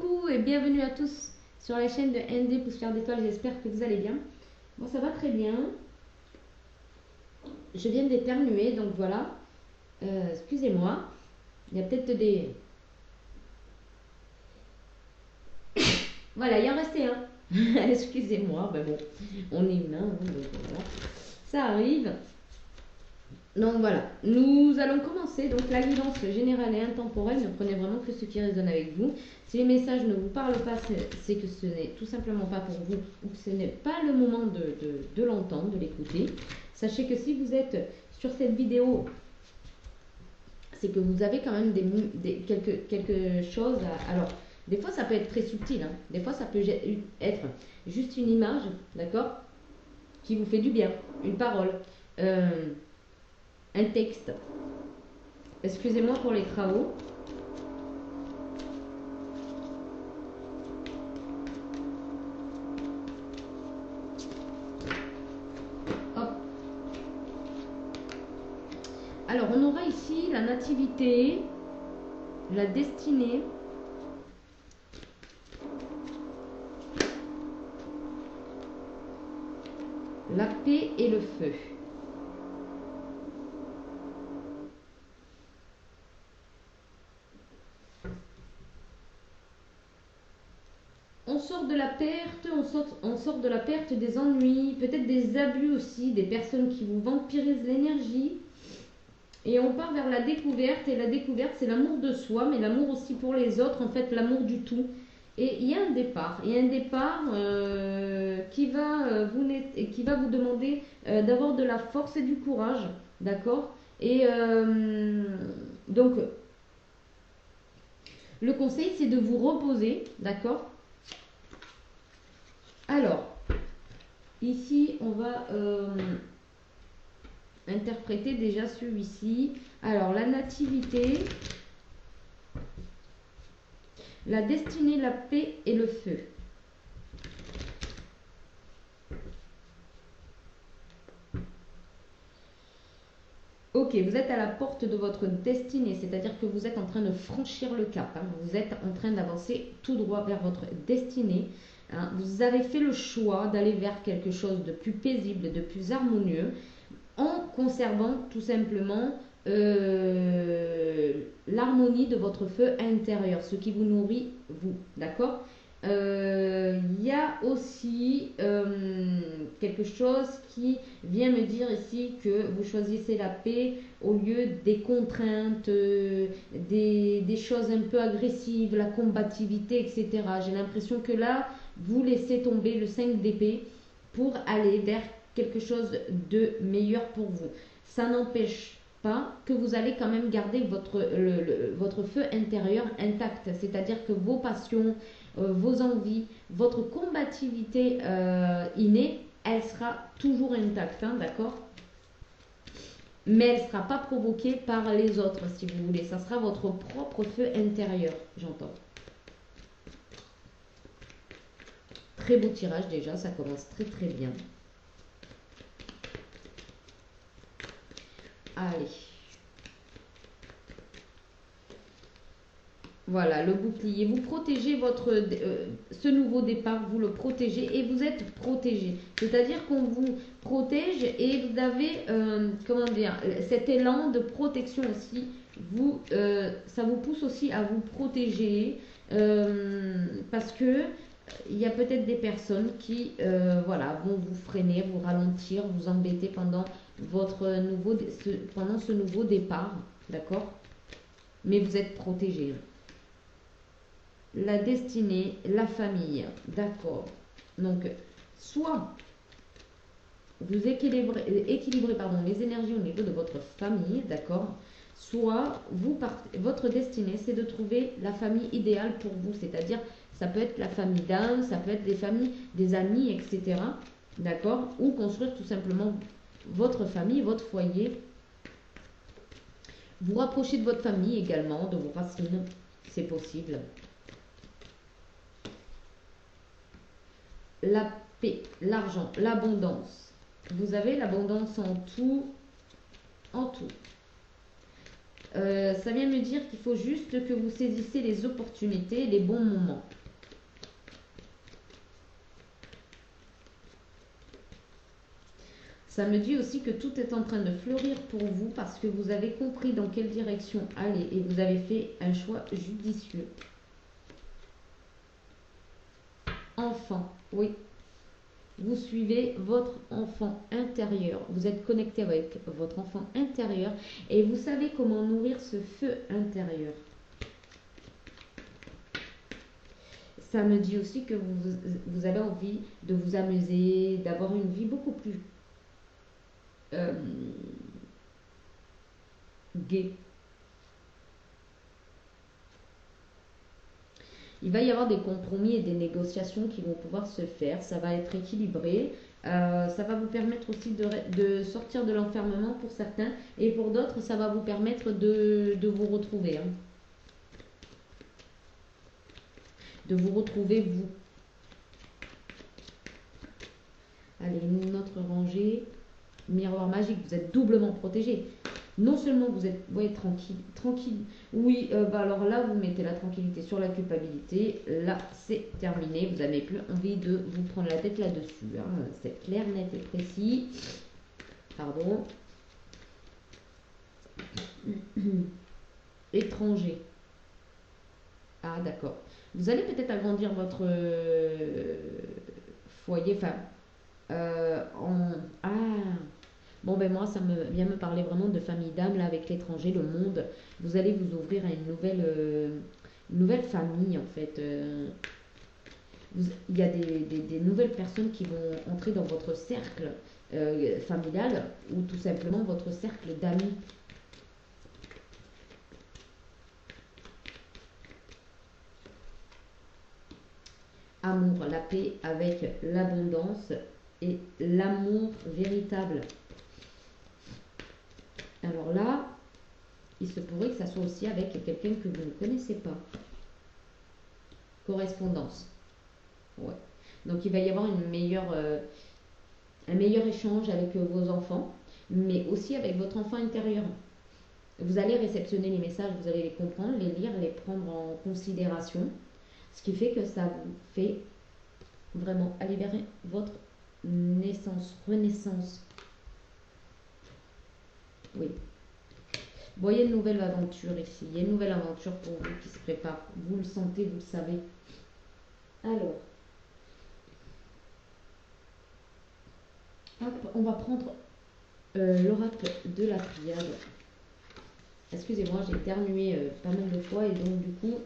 Coucou et bienvenue à tous sur la chaîne de ND Poussière d'étoiles, j'espère que vous allez bien. Moi ça va très bien. Je viens d'éternuer donc voilà. Excusez-moi. Il y a peut-être des... Voilà, il y en restait un. Excusez-moi, ben bon, on est humain, hein, donc voilà. Ça arrive. Donc voilà, nous allons commencer. Donc la guidance générale et intemporelle, ne prenez vraiment que ce qui résonne avec vous. Si les messages ne vous parlent pas, c'est que ce n'est tout simplement pas pour vous ou que ce n'est pas le moment de l'entendre, de l'écouter. Sachez que si vous êtes sur cette vidéo, c'est que vous avez quand même quelque chose à... Alors, des fois ça peut être très subtil, hein. Des fois ça peut être juste une image, d'accord, qui vous fait du bien, une parole. Un texte. Excusez-moi pour les travaux. Hop. Alors, on aura ici la nativité, la destinée, la paix et le feu. On sort de la perte, on sort de la perte des ennuis, peut-être des abus aussi, des personnes qui vous vampirisent l'énergie. Et on part vers la découverte, et la découverte c'est l'amour de soi, mais l'amour aussi pour les autres, en fait l'amour du tout. Et il y a un départ, qui va vous demander d'avoir de la force et du courage, d'accord. Et donc le conseil c'est de vous reposer, d'accord. Alors, ici, on va interpréter déjà celui-ci. Alors, la nativité, la destinée, la paix et le feu. Ok, vous êtes à la porte de votre destinée, c'est-à-dire que vous êtes en train de franchir le cap, hein. Vous êtes en train d'avancer tout droit vers votre destinée. Hein. Vous avez fait le choix d'aller vers quelque chose de plus paisible, de plus harmonieux, en conservant tout simplement l'harmonie de votre feu intérieur, ce qui vous nourrit, vous, d'accord. Il y a aussi quelque chose qui vient me dire ici que vous choisissez la paix au lieu des contraintes, des choses un peu agressives, la combativité, etc. J'ai l'impression que là, vous laissez tomber le 5 d'épée pour aller vers quelque chose de meilleur pour vous. Ça n'empêche pas que vous allez quand même garder votre feu intérieur intact, c'est-à-dire que vos passions, vos envies, votre combativité innée, elle sera toujours intacte, hein, d'accord. Mais elle ne sera pas provoquée par les autres, si vous voulez. Ça sera votre propre feu intérieur, j'entends. Très beau tirage déjà, ça commence très très bien. Allez. Voilà, le bouclier. Vous protégez ce nouveau départ, vous le protégez et vous êtes protégé. C'est-à-dire qu'on vous protège et vous avez, comment dire, cet élan de protection aussi. Ça vous pousse aussi à vous protéger parce que il y a peut-être des personnes qui voilà, vont vous freiner, vous ralentir, vous embêter pendant pendant ce nouveau départ, d'accord. Mais vous êtes protégé. La destinée, la famille, d'accord. Donc, soit vous équilibrez les énergies au niveau de votre famille, d'accord. Soit votre destinée, c'est de trouver la famille idéale pour vous, c'est-à-dire ça peut être la famille d'âme, ça peut être des familles, des amis, etc. D'accord. Ou construire tout simplement votre famille, votre foyer. Vous rapprocher de votre famille également, de vos racines, c'est possible. La paix, l'argent, l'abondance. Vous avez l'abondance en tout. En tout. Ça vient me dire qu'il faut juste que vous saisissez les opportunités, les bons moments. Ça me dit aussi que tout est en train de fleurir pour vous parce que vous avez compris dans quelle direction aller et vous avez fait un choix judicieux. Enfant, oui. Vous suivez votre enfant intérieur. Vous êtes connecté avec votre enfant intérieur et vous savez comment nourrir ce feu intérieur. Ça me dit aussi que vous avez envie de vous amuser, d'avoir une vie beaucoup plus gaie. Il va y avoir des compromis et des négociations qui vont pouvoir se faire. Ça va être équilibré. Ça va vous permettre aussi de sortir de l'enfermement pour certains. Et pour d'autres, ça va vous permettre de vous retrouver. Hein. De vous retrouver, vous. Allez, une autre rangée. Miroir magique, vous êtes doublement protégé. Non seulement vous êtes tranquille. Oui, alors là, vous mettez la tranquillité sur la culpabilité. Là, c'est terminé. Vous n'avez plus envie de vous prendre la tête là-dessus. Hein. C'est clair, net et précis. Pardon. Étranger. Ah, d'accord. Vous allez peut-être agrandir votre foyer. Enfin, Ah, bon ben moi ça vient me parler vraiment de famille d'âme là avec l'étranger, le monde. Vous allez vous ouvrir à une nouvelle famille en fait. Il y a des nouvelles personnes qui vont entrer dans votre cercle familial ou tout simplement votre cercle d'amis. Amour, la paix avec l'abondance et l'amour véritable. Alors là, il se pourrait que ça soit aussi avec quelqu'un que vous ne connaissez pas. Correspondance. Ouais. Donc il va y avoir un meilleur échange avec vos enfants, mais aussi avec votre enfant intérieur. Vous allez réceptionner les messages, vous allez les comprendre, les lire, les prendre en considération, ce qui fait que ça vous fait vraiment aller vers votre renaissance. Oui. Bon, il y a une nouvelle aventure ici. Il y a une nouvelle aventure pour vous qui se prépare. Vous le sentez, vous le savez. Alors, hop, on va prendre l'oracle de la triade. Excusez-moi, j'ai éternué pas mal de fois et donc du coup,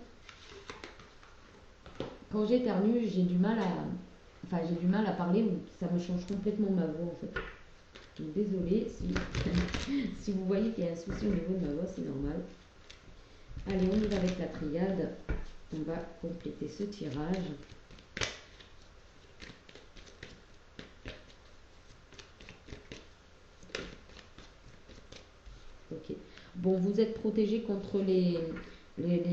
quand j'éternue, j'ai du mal à parler ou ça me change complètement ma voix en fait. Donc désolée si vous voyez qu'il y a un souci au niveau de ma voix, c'est normal. Allez, on y va avec la triade. On va compléter ce tirage. Ok. Bon, vous êtes protégé contre les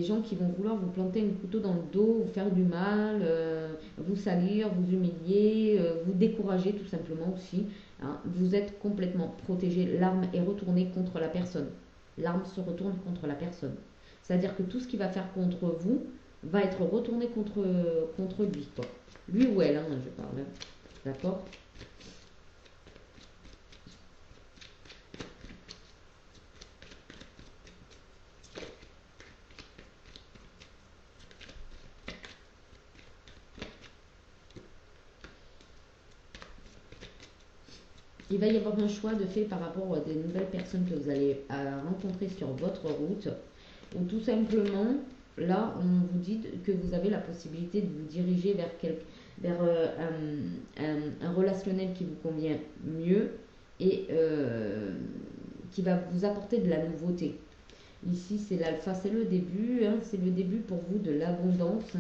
gens qui vont vouloir vous planter un couteau dans le dos, vous faire du mal, vous salir, vous humilier, vous décourager tout simplement aussi. Hein. Vous êtes complètement protégé. L'arme est retournée contre la personne. L'arme se retourne contre la personne. C'est-à-dire que tout ce qu'il va faire contre vous va être retourné contre lui. Quoi. Lui ou elle, hein, je parle. D'accord ? Il va y avoir un choix de fait par rapport à des nouvelles personnes que vous allez rencontrer sur votre route. Ou tout simplement, là, on vous dit que vous avez la possibilité de vous diriger vers un relationnel qui vous convient mieux et qui va vous apporter de la nouveauté. Ici, c'est l'alpha, c'est le début, hein, c'est le début pour vous de l'abondance.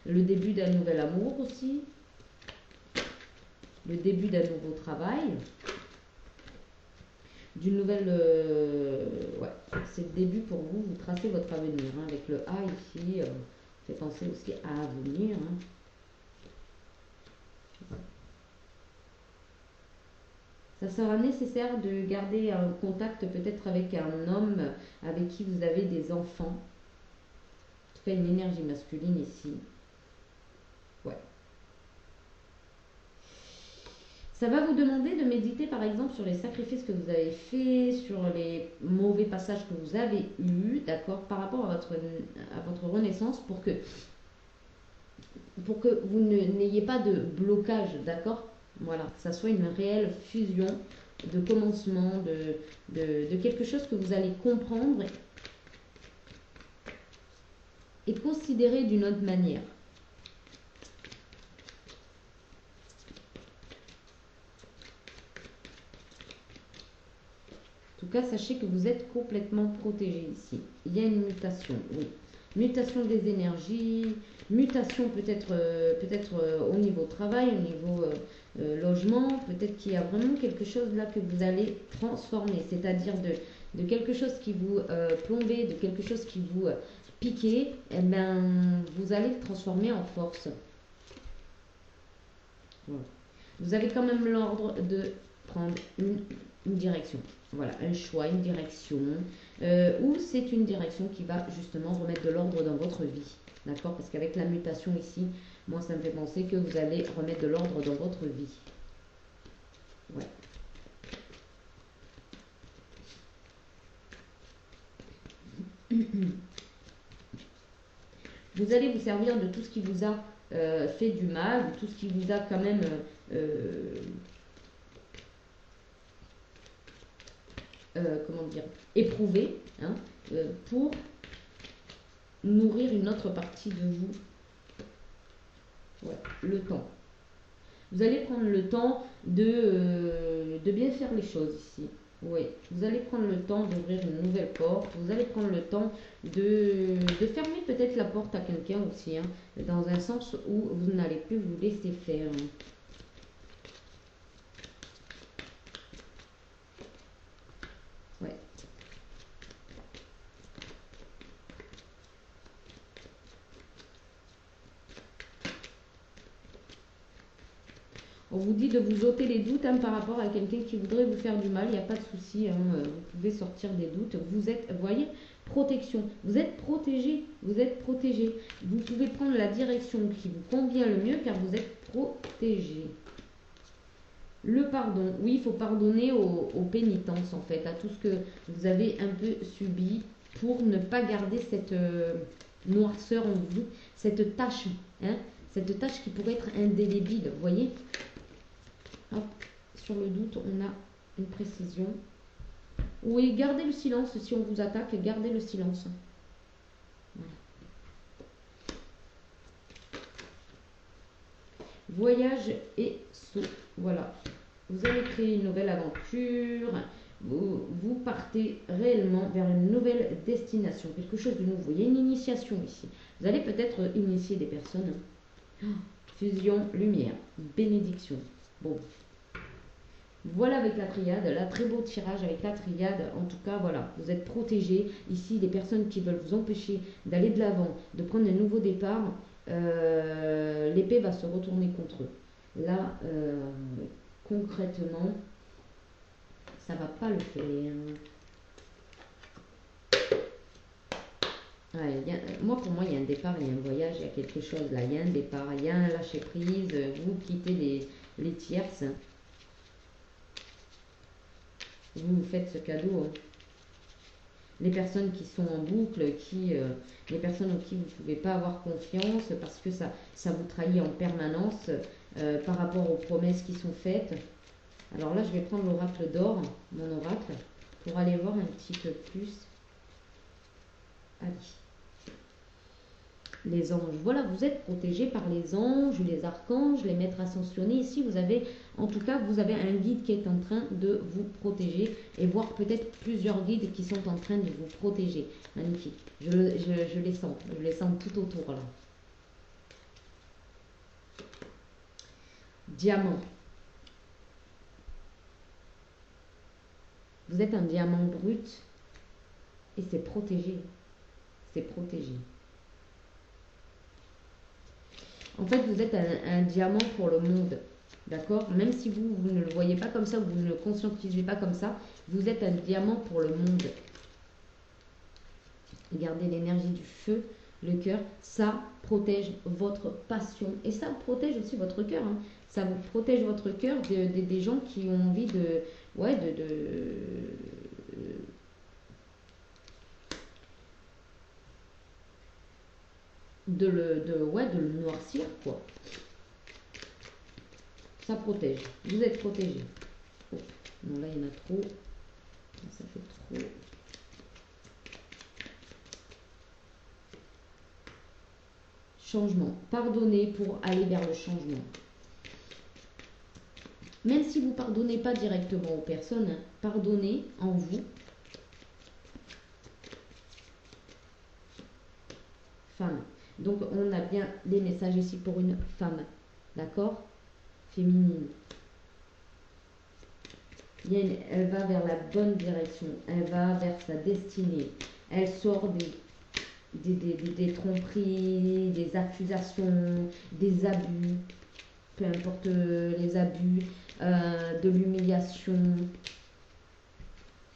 Le début d'un nouvel amour aussi. Le début d'un nouveau travail. D'une nouvelle... ouais, c'est le début pour vous, vous tracez votre avenir. Hein, avec le A ici, fait penser aussi à avenir. Hein. Ça sera nécessaire de garder un contact peut-être avec un homme avec qui vous avez des enfants. En tout cas, une énergie masculine ici. Ouais. Ça va vous demander de méditer par exemple sur les sacrifices que vous avez faits, sur les mauvais passages que vous avez eus, d'accord, par rapport à votre renaissance pour que vous n'ayez pas de blocage, d'accord. Voilà, que ça soit une réelle fusion de commencement, de quelque chose que vous allez comprendre et considérer d'une autre manière. En tout cas, sachez que vous êtes complètement protégé ici. Il y a une mutation, oui. Mutation des énergies, mutation peut-être au niveau travail, au niveau logement. Peut-être qu'il y a vraiment quelque chose là que vous allez transformer. C'est-à-dire de quelque chose qui vous plombait, de quelque chose qui vous piquait. Eh ben, vous allez le transformer en force. Voilà. Vous avez quand même l'ordre de prendre une direction. Voilà, un choix, une direction, ou c'est une direction qui va justement remettre de l'ordre dans votre vie. D'accord. Parce qu'avec la mutation ici, moi ça me fait penser que vous allez remettre de l'ordre dans votre vie. Ouais. Vous allez vous servir de tout ce qui vous a fait du mal, de tout ce qui vous a quand même comment dire, éprouvé, hein, pour nourrir une autre partie de vous. Ouais, le temps. Vous allez prendre le temps de bien faire les choses ici. Oui, vous allez prendre le temps d'ouvrir une nouvelle porte. Vous allez prendre le temps de fermer peut-être la porte à quelqu'un aussi, hein, dans un sens où vous n'allez plus vous laisser faire. Ouais. On vous dit de vous ôter les doutes, hein, par rapport à quelqu'un qui voudrait vous faire du mal. Il n'y a pas de souci, hein, vous pouvez sortir des doutes. Vous êtes, vous voyez, protection. Vous êtes protégé. Vous êtes protégé. Vous pouvez prendre la direction qui vous convient le mieux car vous êtes protégé. Le pardon. Oui, il faut pardonner aux pénitences en fait, à tout ce que vous avez un peu subi pour ne pas garder cette noirceur en vous, cette tache, hein, cette tache qui pourrait être indélébile, vous voyez. Hop, sur le doute, on a une précision. Oui, gardez le silence. Si on vous attaque, gardez le silence. Voilà. Voyage et saut. Voilà. Vous allez créer une nouvelle aventure. Vous partez réellement vers une nouvelle destination. Quelque chose de nouveau. Il y a une initiation ici. Vous allez peut-être initier des personnes. Fusion, lumière, bénédiction. Bon. Voilà avec la triade, là très beau tirage avec la triade. En tout cas, voilà, vous êtes protégés. Ici, des personnes qui veulent vous empêcher d'aller de l'avant, de prendre un nouveau départ, l'épée va se retourner contre eux. Là, concrètement, ça va pas le faire. Ouais, pour moi, il y a un départ, il y a un voyage, il y a quelque chose là. Il y a un départ, il y a un lâcher prise. Vous quittez les tierces. Vous faites ce cadeau. Hein. Les personnes qui sont en boucle, les personnes en qui vous ne pouvez pas avoir confiance parce que ça vous trahit en permanence par rapport aux promesses qui sont faites. Alors là, je vais prendre l'oracle d'or, mon oracle, pour aller voir un petit peu plus. Allez. Les anges. Voilà, vous êtes protégés par les anges, les archanges, les maîtres ascensionnés. Ici, vous avez, en tout cas, vous avez un guide qui est en train de vous protéger et voir peut-être plusieurs guides qui sont en train de vous protéger. Magnifique. Je les sens. Je les sens tout autour là. Diamant. Vous êtes un diamant brut et c'est protégé. C'est protégé. En fait, vous êtes un diamant pour le monde. D'accord? Même si vous ne le voyez pas comme ça, vous ne le conscientisez pas comme ça, vous êtes un diamant pour le monde. Regardez l'énergie du feu, le cœur, ça protège votre passion. Et ça protège aussi votre cœur. Hein. Ça vous protège votre cœur des gens qui ont envie de... Ouais, de le noircir, quoi. Ça protège. Vous êtes protégé. Oh, non, là, il y en a trop. Ça fait trop. Changement. Pardonnez pour aller vers le changement. Même si vous ne pardonnez pas directement aux personnes, hein, pardonnez en vous. Femme. Donc, on a bien des messages ici pour une femme. D'accord? Féminine. Elle va vers la bonne direction. Elle va vers sa destinée. Elle sort des tromperies, des accusations, des abus. Peu importe les abus, de l'humiliation,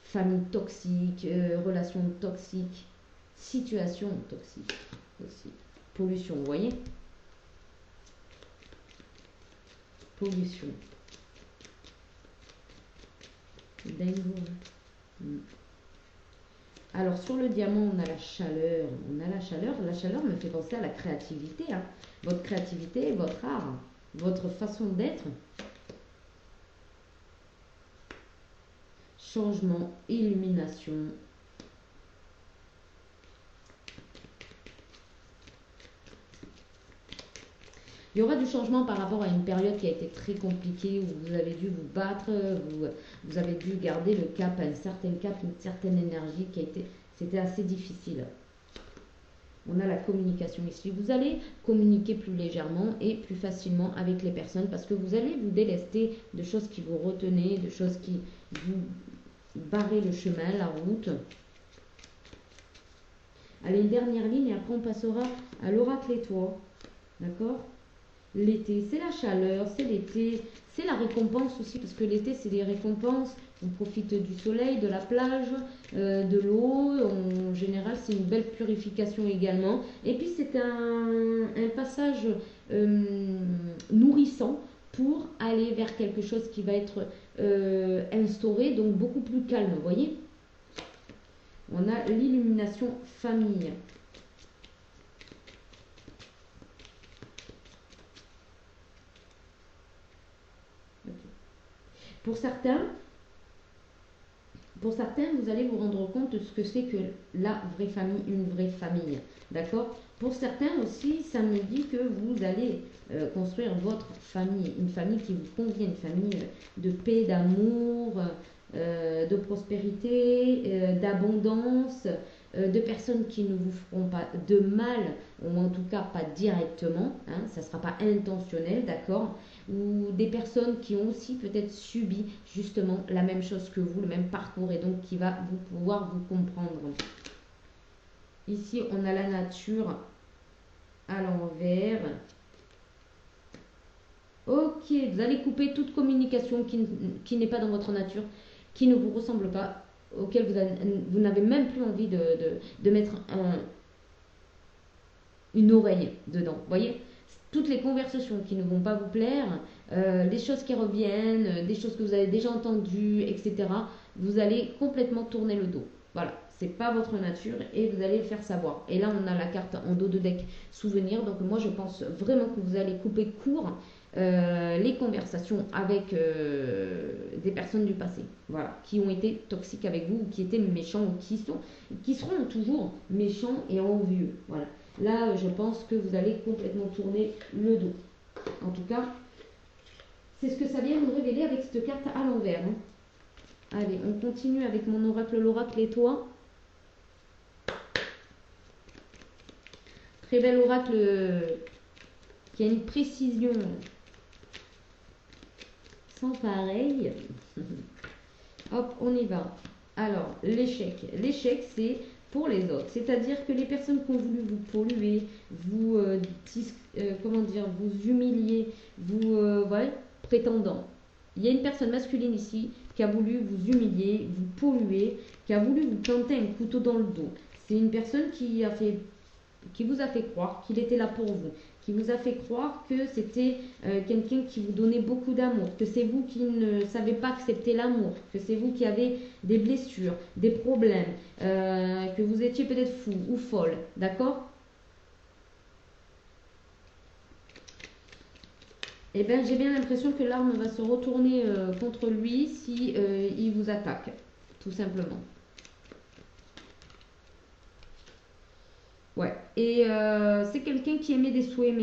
famille toxique, relations toxiques, situation toxique aussi. Pollution, vous voyez? Pollution. Dingo. Alors, sur le diamant, on a la chaleur. On a la chaleur. La chaleur me fait penser à la créativité. Hein. Votre créativité, votre art, votre façon d'être. Changement, illumination. Il y aura du changement par rapport à une période qui a été très compliquée, où vous avez dû vous battre, vous avez dû garder le cap, un certain cap, une certaine énergie qui a été... C'était assez difficile. On a la communication ici. Vous allez communiquer plus légèrement et plus facilement avec les personnes parce que vous allez vous délester de choses qui vous retenaient, de choses qui vous barraient le chemin, la route. Allez, une dernière ligne et après on passera à l'oracle étoile. D'accord? L'été, c'est la chaleur, c'est l'été, c'est la récompense aussi, parce que l'été, c'est des récompenses. On profite du soleil, de la plage, de l'eau. En général, c'est une belle purification également. Et puis, c'est un passage nourrissant pour aller vers quelque chose qui va être instauré, donc beaucoup plus calme, vous voyez? On a l'illumination famille. Pour certains, vous allez vous rendre compte de ce que c'est que la vraie famille, une vraie famille. D'accord? Pour certains aussi, ça me dit que vous allez construire votre famille, une famille qui vous convient, une famille de paix, d'amour, de prospérité, d'abondance, de personnes qui ne vous feront pas de mal, ou en tout cas pas directement, hein, ça ne sera pas intentionnel, d'accord? Ou des personnes qui ont aussi peut-être subi justement la même chose que vous, le même parcours, et donc qui va vous pouvoir vous comprendre. Ici, on a la nature à l'envers. Ok, vous allez couper toute communication qui n'est pas dans votre nature, qui ne vous ressemble pas, auquel vous n'avez même plus envie de mettre une oreille dedans. Vous voyez? Toutes les conversations qui ne vont pas vous plaire, les choses qui reviennent, des choses que vous avez déjà entendues, etc. Vous allez complètement tourner le dos. Voilà, c'est pas votre nature et vous allez le faire savoir. Et là, on a la carte en dos de deck souvenir. Donc moi, je pense vraiment que vous allez couper court les conversations avec des personnes du passé, voilà, qui ont été toxiques avec vous, ou qui étaient méchants, ou qui seront toujours méchants et envieux. Voilà. Là, je pense que vous allez complètement tourner le dos. En tout cas, c'est ce que ça vient nous révéler avec cette carte à l'envers. Hein. Allez, on continue avec mon oracle, l'oracle étoile. Très bel oracle qui a une précision sans pareil. Hop, on y va. Alors, l'échec. L'échec, c'est pour les autres. C'est-à-dire que les personnes qui ont voulu vous polluer, vous, comment dire, vous humilier, vous prétendant. Il y a une personne masculine ici qui a voulu vous humilier, vous polluer, qui a voulu vous planter un couteau dans le dos. C'est une personne qui vous a fait croire qu'il était là pour vous, qui vous a fait croire que c'était quelqu'un qui vous donnait beaucoup d'amour, que c'est vous qui ne savez pas accepter l'amour, que c'est vous qui avez des blessures, des problèmes, que vous étiez peut-être fou ou folle, d'accord? Eh bien, j'ai bien l'impression que l'arme va se retourner contre lui si il vous attaque, tout simplement. Ouais. Et c'est quelqu'un qui émet des souhaits,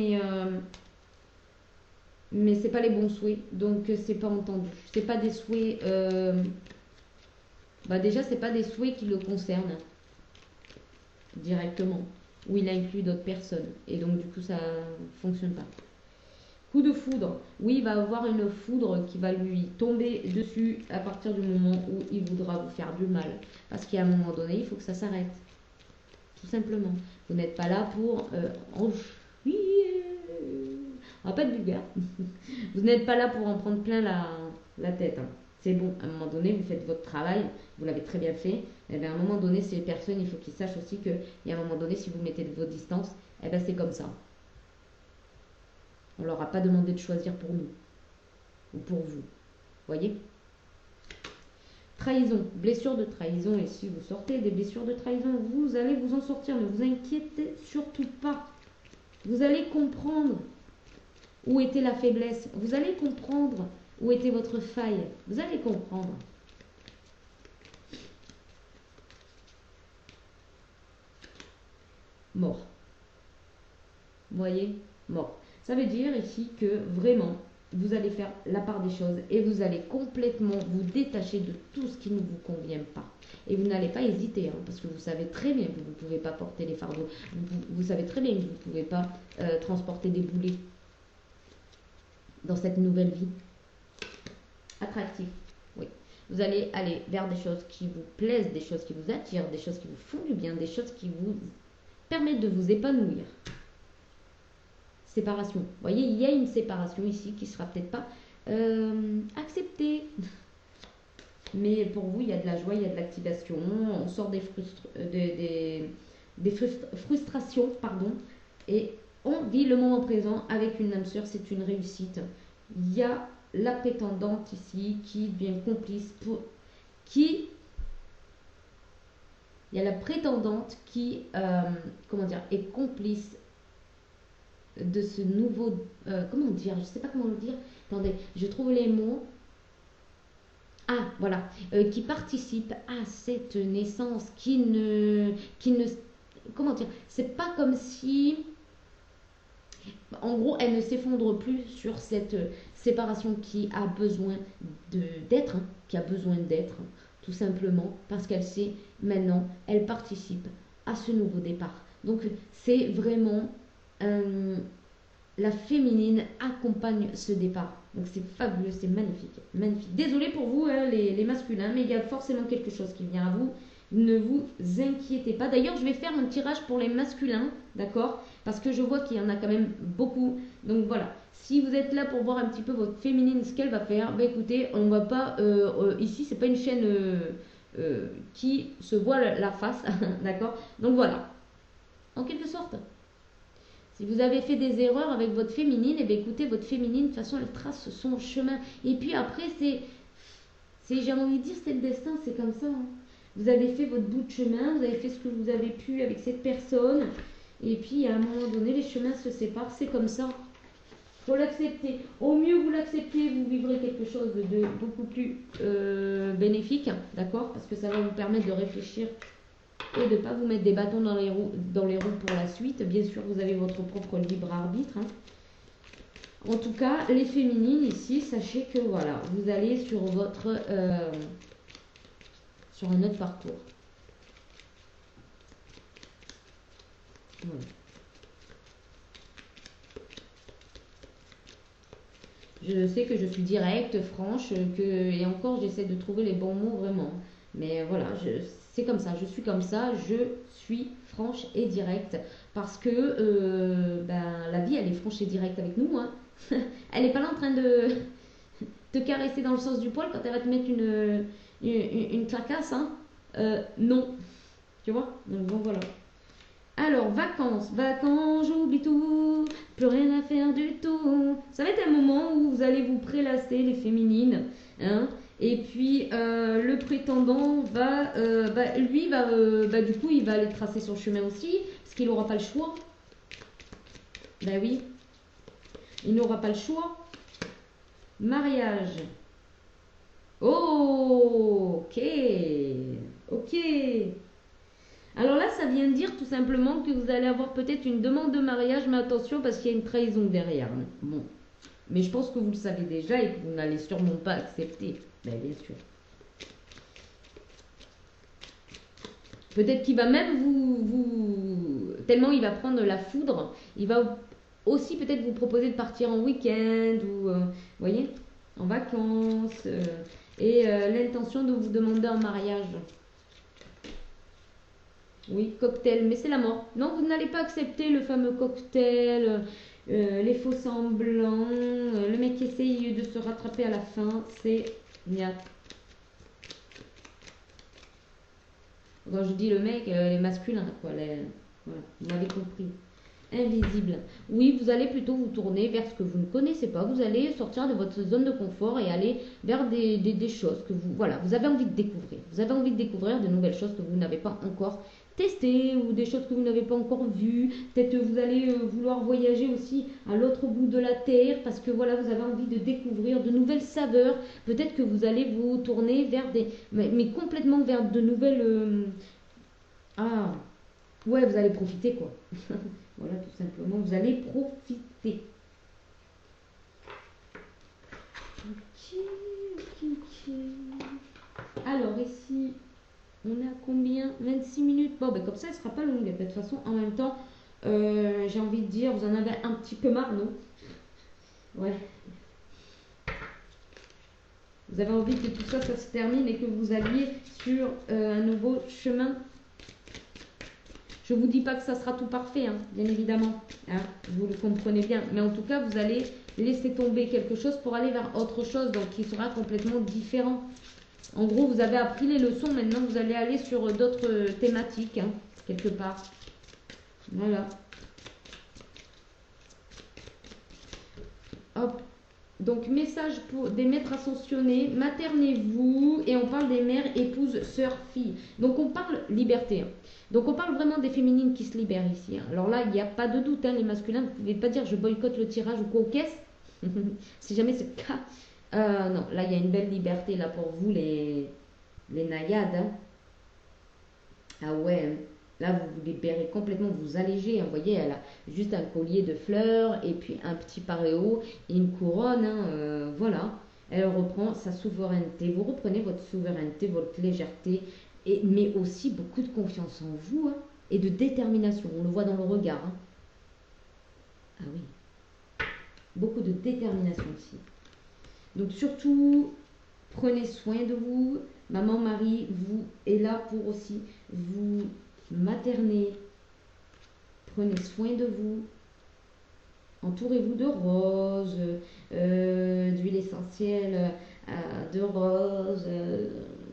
mais c'est pas les bons souhaits, donc c'est pas entendu. C'est pas des souhaits. Bah déjà, c'est pas des souhaits qui le concernent directement, où il inclut d'autres personnes, et donc du coup, ça fonctionne pas. Coup de foudre. Oui, il va avoir une foudre qui va lui tomber dessus à partir du moment où il voudra vous faire du mal. Parce qu'à un moment donné, il faut que ça s'arrête. Tout simplement. Vous n'êtes pas là pour on va pas être vulgaire. Vous n'êtes pas là pour en prendre plein la tête. Hein. C'est bon, à un moment donné, vous faites votre travail, vous l'avez très bien fait. Et bien, à un moment donné, ces personnes, il faut qu'ils sachent aussi qu'il y a un moment donné, si vous mettez de vos distances, eh ben, c'est comme ça. On ne leur a pas demandé de choisir pour nous ou pour vous. Voyez? Trahison, blessure de trahison. Et si vous sortez des blessures de trahison, vous allez vous en sortir. Ne vous inquiétez surtout pas. Vous allez comprendre où était la faiblesse. Vous allez comprendre où était votre faille. Vous allez comprendre. Mort. Vous voyez? Mort. Ça veut dire ici que vraiment, vous allez faire la part des choses et vous allez complètement vous détacher de tout ce qui ne vous convient pas. Et vous n'allez pas hésiter, hein, parce que vous savez très bien que vous ne pouvez pas porter les fardeaux. Vous savez très bien que vous ne pouvez pas transporter des boulets dans cette nouvelle vie. Attractif, oui. Vous allez aller vers des choses qui vous plaisent, des choses qui vous attirent, des choses qui vous font du bien, des choses qui vous permettent de vous épanouir. Séparation. Vous voyez, il y a une séparation ici qui ne sera peut-être pas acceptée. Mais pour vous, il y a de la joie, il y a de l'activation. On sort des frustrations, pardon. Et on vit le moment présent avec une âme sœur. C'est une réussite. Il y a la prétendante ici qui devient complice il y a la prétendante qui est complice de ce nouveau comment dire, je sais pas comment le dire, attendez, je trouve les mots, voilà, qui participe à cette naissance, qui ne comment dire, c'est pas comme si en gros elle ne s'effondre plus sur cette séparation qui a besoin d'être, hein, qui a besoin d'être, tout simplement parce qu'elle sait maintenant, elle participe à ce nouveau départ. Donc c'est vraiment la féminine accompagne ce départ. Donc c'est fabuleux, c'est magnifique, magnifique. Désolée pour vous, hein, les masculins, mais il y a forcément quelque chose qui vient à vous. Ne vous inquiétez pas. D'ailleurs, je vais faire un tirage pour les masculins, d'accord? Parce que je vois qu'il y en a quand même beaucoup. Donc voilà, si vous êtes là pour voir un petit peu votre féminine, ce qu'elle va faire, bah écoutez, on va pas... ici, c'est pas une chaîne qui se voit la face, d'accord? Donc voilà, en quelque sorte. Si vous avez fait des erreurs avec votre féminine, et bien écoutez, votre féminine, de toute façon, elle trace son chemin. Et puis après, j'ai envie de dire, c'est le destin, c'est comme ça. Hein. Vous avez fait votre bout de chemin, vous avez fait ce que vous avez pu avec cette personne. Et puis, à un moment donné, les chemins se séparent, c'est comme ça. Il faut l'accepter. Au mieux vous l'acceptez, vous vivrez quelque chose de beaucoup plus bénéfique, d'accord? Parce que ça va vous permettre de réfléchir et de ne pas vous mettre des bâtons dans les roues pour la suite. Bien sûr, vous avez votre propre libre arbitre. Hein. En tout cas, les féminines ici, sachez que voilà, vous allez sur sur un autre parcours. Voilà. Je sais que je suis directe, franche, et encore j'essaie de trouver les bons mots vraiment. Mais voilà, c'est comme ça, je suis comme ça, je suis franche et directe. Parce que la vie, elle est franche et directe avec nous. Hein. Elle n'est pas là en train te caresser dans le sens du poil quand elle va te mettre une clacasse, hein. Non. Tu vois? Donc bon, voilà. Alors, vacances, vacances, j'oublie tout, plus rien à faire du tout. Ça va être un moment où vous allez vous prélasser, les féminines, hein. Et puis, le prétendant du coup, il va aller tracer son chemin aussi, parce qu'il n'aura pas le choix. Ben oui, il n'aura pas le choix. Mariage. Oh, ok, ok. Alors là, ça vient dire tout simplement que vous allez avoir peut-être une demande de mariage, mais attention parce qu'il y a une trahison derrière. Bon, mais je pense que vous le savez déjà et que vous n'allez sûrement pas accepter. Ben, bien sûr. Peut-être qu'il va même tellement il va prendre la foudre, il va aussi peut-être vous proposer de partir en week-end ou, vous voyez, en vacances, et l'intention de vous demander en mariage. Oui, cocktail, mais c'est la mort. Non, vous n'allez pas accepter le fameux cocktail, les faux semblants, le mec qui essaye de se rattraper à la fin, c'est Niat. Quand je dis le mec, les masculins, quoi. Voilà, vous m'avez compris. Invisible. Oui, vous allez plutôt vous tourner vers ce que vous ne connaissez pas. Vous allez sortir de votre zone de confort et aller vers des choses que vous avez envie de découvrir. Vous avez envie de découvrir de nouvelles choses que vous n'avez pas encore testées ou des choses que vous n'avez pas encore vues. Peut-être vous allez vouloir voyager aussi à l'autre bout de la terre parce que voilà, vous avez envie de découvrir de nouvelles saveurs. Peut-être que vous allez vous tourner vers mais complètement vers de nouvelles... ouais, vous allez profiter quoi. Voilà, tout simplement, vous allez profiter. Ok. Alors, ici, on est à combien? 26 minutes. Bon, ben comme ça, elle sera pas longue. De toute façon, en même temps, j'ai envie de dire, vous en avez un petit peu marre, non? Ouais. Vous avez envie que tout ça, ça se termine et que vous alliez sur un nouveau chemin. Je ne vous dis pas que ça sera tout parfait, hein, bien évidemment. Hein, vous le comprenez bien. Mais en tout cas, vous allez laisser tomber quelque chose pour aller vers autre chose, donc qui sera complètement différent. En gros, vous avez appris les leçons. Maintenant, vous allez aller sur d'autres thématiques, hein, quelque part. Voilà. Hop. Donc, message pour des maîtres ascensionnés. Maternez-vous. Et on parle des mères, épouses, sœurs, filles. Donc, on parle liberté. Hein. Donc on parle vraiment des féminines qui se libèrent ici. Hein. Alors là, il n'y a pas de doute, hein, les masculins, vous ne pouvez pas dire je boycotte le tirage ou quoi aux caisses. Si jamais c'est le cas. Non, là, il y a une belle liberté là pour vous, les naïades. Hein. Ah ouais, hein. Là, vous vous libérez complètement, vous allégez. Hein. Vous voyez, elle a juste un collier de fleurs et puis un petit paréo et une couronne. Hein, voilà. Elle reprend sa souveraineté. Vous reprenez votre souveraineté, votre légèreté. Mais aussi beaucoup de confiance en vous, hein, et de détermination. On le voit dans le regard. Hein. Ah oui. Beaucoup de détermination aussi. Donc surtout, prenez soin de vous. Maman, Marie, vous est là pour aussi vous materner. Prenez soin de vous. Entourez-vous de roses, d'huile essentielle de rose.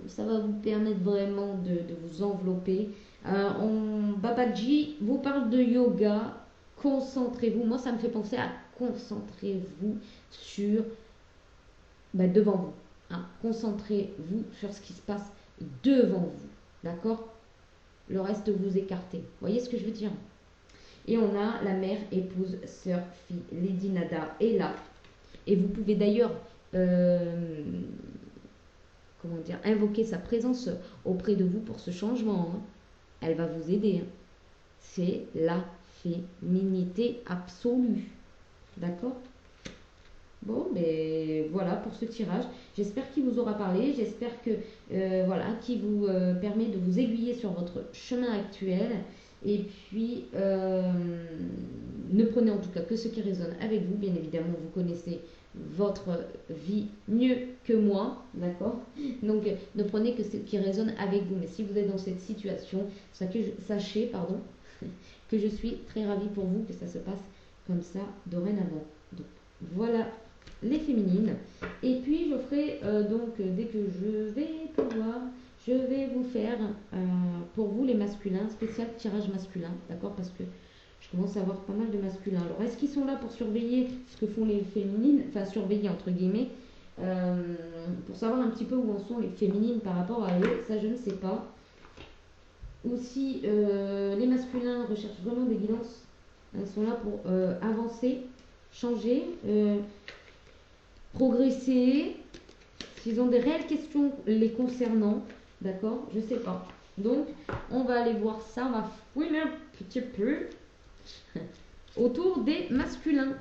Ça va vous permettre vraiment de vous envelopper. Babaji vous parle de yoga. Concentrez-vous. Moi, ça me fait penser à concentrez-vous sur devant vous. Hein. Concentrez-vous sur ce qui se passe devant vous. D'accord? Le reste, vous écartez. Vous voyez ce que je veux dire? Et on a la mère, épouse, sœur, fille. Lady Nada est là. Et vous pouvez d'ailleurs invoquer sa présence auprès de vous pour ce changement. Hein. Elle va vous aider. Hein. C'est la féminité absolue. D'accord? Bon, ben voilà pour ce tirage. J'espère qu'il vous aura parlé. J'espère que qu'il vous permet de vous aiguiller sur votre chemin actuel. Et puis, ne prenez en tout cas que ce qui résonne avec vous. Bien évidemment, vous connaissez votre vie mieux que moi, d'accord? Donc, ne prenez que ce qui résonne avec vous. Mais si vous êtes dans cette situation, sachez que je suis très ravie pour vous, que ça se passe comme ça dorénavant. Donc, voilà les féminines. Et puis je ferai donc dès que je vais pouvoir, je vais vous faire pour vous les masculins, spécial tirage masculin, d'accord? Parce que je commence à avoir pas mal de masculins. Alors est-ce qu'ils sont là pour surveiller ce que font les féminines, enfin surveiller entre guillemets, pour savoir un petit peu où en sont les féminines par rapport à eux, ça je ne sais pas. Aussi, les masculins recherchent vraiment des guidances. Ils sont là pour avancer, changer, progresser. S'ils ont des réelles questions les concernant, d'accord? Je sais pas. Donc, on va aller voir ça. On va fouiller un petit peu autour des masculins.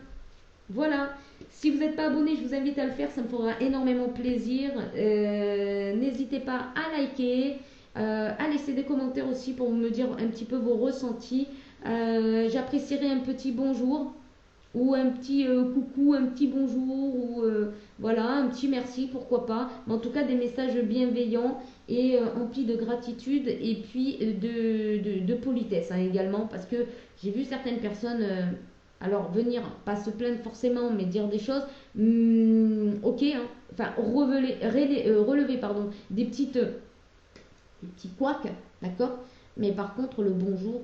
Voilà. Si vous n'êtes pas abonné, je vous invite à le faire. Ça me fera énormément plaisir. N'hésitez pas à liker. À laisser des commentaires aussi pour me dire un petit peu vos ressentis. J'apprécierais un petit bonjour ou un petit coucou, un petit bonjour ou voilà, un petit merci, pourquoi pas. Mais en tout cas, des messages bienveillants et emplis de gratitude et puis de politesse hein, également parce que j'ai vu certaines personnes alors venir, pas se plaindre forcément, mais dire des choses, ok, hein, enfin relever pardon, des petits couacs, d'accord? Mais par contre, le bonjour,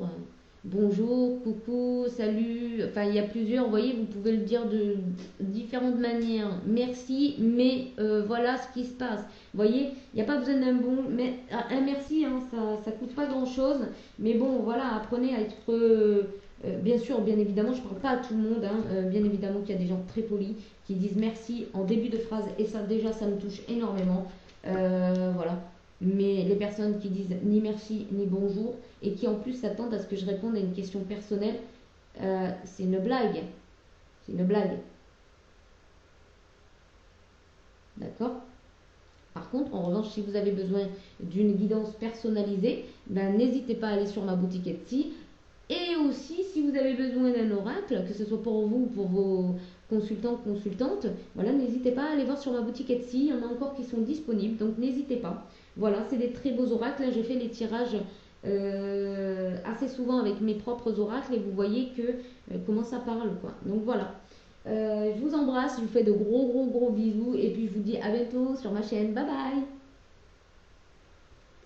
bonjour, coucou, salut, enfin il y a plusieurs, vous voyez, vous pouvez le dire de différentes manières. Merci, mais voilà ce qui se passe. Vous voyez, il n'y a pas besoin d'un mais un merci, hein, ça coûte pas grand chose. Mais bon, voilà, apprenez à être. Bien sûr, bien évidemment, je ne parle pas à tout le monde, hein, bien évidemment qu'il y a des gens très polis qui disent merci en début de phrase et ça déjà ça me touche énormément. Voilà. Mais les personnes qui disent ni merci ni bonjour et qui en plus s'attendent à ce que je réponde à une question personnelle, c'est une blague. C'est une blague. D'accord? Par contre, en revanche, si vous avez besoin d'une guidance personnalisée, ben, n'hésitez pas à aller sur ma boutique Etsy. Et aussi, si vous avez besoin d'un oracle, que ce soit pour vous ou pour vos consultants, consultantes, voilà, n'hésitez pas à aller voir sur ma boutique Etsy. Il y en a encore qui sont disponibles, donc n'hésitez pas. Voilà, c'est des très beaux oracles. Là, je fais les tirages assez souvent avec mes propres oracles et vous voyez que comment ça parle, quoi. Donc voilà. Je vous embrasse, je vous fais de gros bisous et puis je vous dis à bientôt sur ma chaîne. Bye bye!